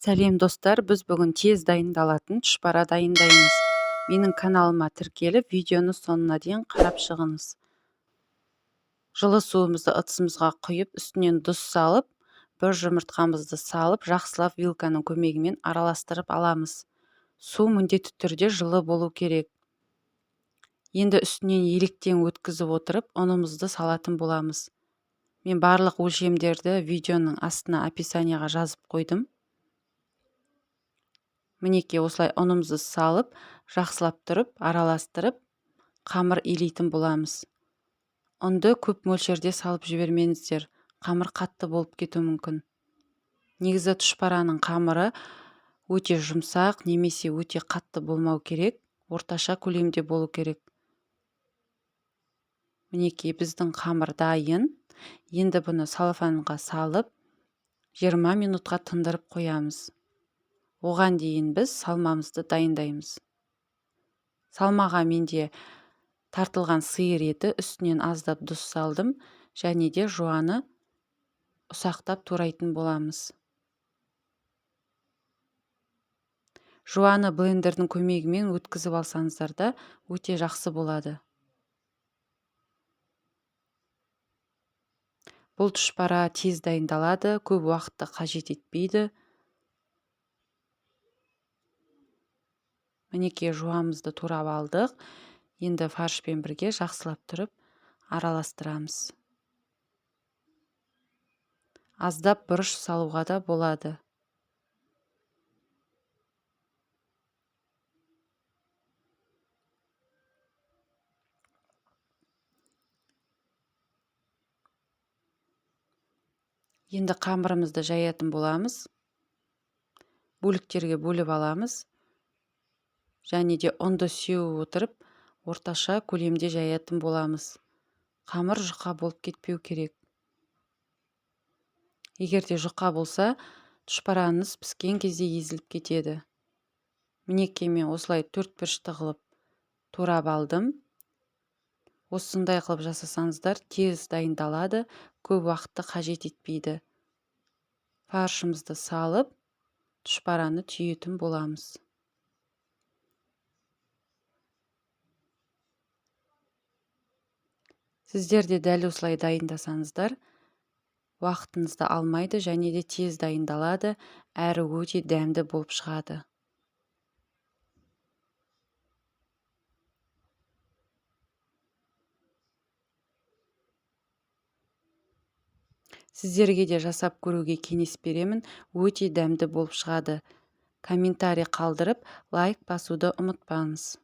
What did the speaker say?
Сәлем достар, біз бүгін тез дайындалатын тұшпара дайындаймыз. Менің каналыма тіркеліп, видеоны соңына дейін қарап шығыңыз. Жылы суымызды ыдысымызға құйып, үстінен тұз салып, бір жұмыртқамызды салып, жақсылап вилканың көмегімен араластырып аламыз. Су міндетті түрде жылы болу керек. Енді үстінен електен өткізіп отырып, ұнымызды салатын боламыз. Мен барлық өлшемдерді видеоның астына описанияға жазып қойдым. Мінекей осылай ұнымызды салып, жақсылап тұрып, араластырып, қамыр илейтін боламыз. Ұнды көп мөлшерде салып жібермеңіздер, қамыр қатты болып кетуі мүмкін. Негізі тұшпараның қамыры өте жұмсақ немесе өте қатты болмау керек, орташа көлемде болу керек. Мінекей біздің қамыр дайын. Енді бұны салфанға салып, 20 минутқа тындырып қоямыз. Оған дейін біз салмамызды дайындаймыз. Салмаға менде тартылған сиыр еті, үстінен аздап тұз салдым, және де жуаны ұсақтап турайтын боламыз. Жуаны блендердің көмегімен өткізіп алсаңыздар да өте жақсы болады. Бұл тұшпара тез дайындалады, көп уақытты қажет етпейді. Мінекей жуамызды турап алдық. Енді фаршпен бірге жақсылап тұрып араластырамыз. Аздап бұрыш салуға да болады. Енді қамырымызды жаятын боламыз. Бөліктерге бөліп аламыз. Және де ұнды сеуіп отырып, орташа көлемде жаятын боламыз. Қамыр жұқа болып кетпеу керек. Егер де жұқа болса, тұшпараңыз піскен кезде езіліп кетеді. Мінекей мен осылай 4 бұрышты қылып турап алдым. Осындай қылып жасасаңыздар тез дайындалады, көп уақытты қажет етпейді. Фаршымызды салып, тұшпараны түйетін боламыз. Сіздер де дәл осылай дайындасаңыздар, уақытыңызды алмайды және де тез дайындалады, әрі өте дәмді болып шығады. Сіздерге де жасап көруге кеңес беремін, өте дәмді болып шығады. Комментарий қалдырып, лайк басуды ұмытпаңыз.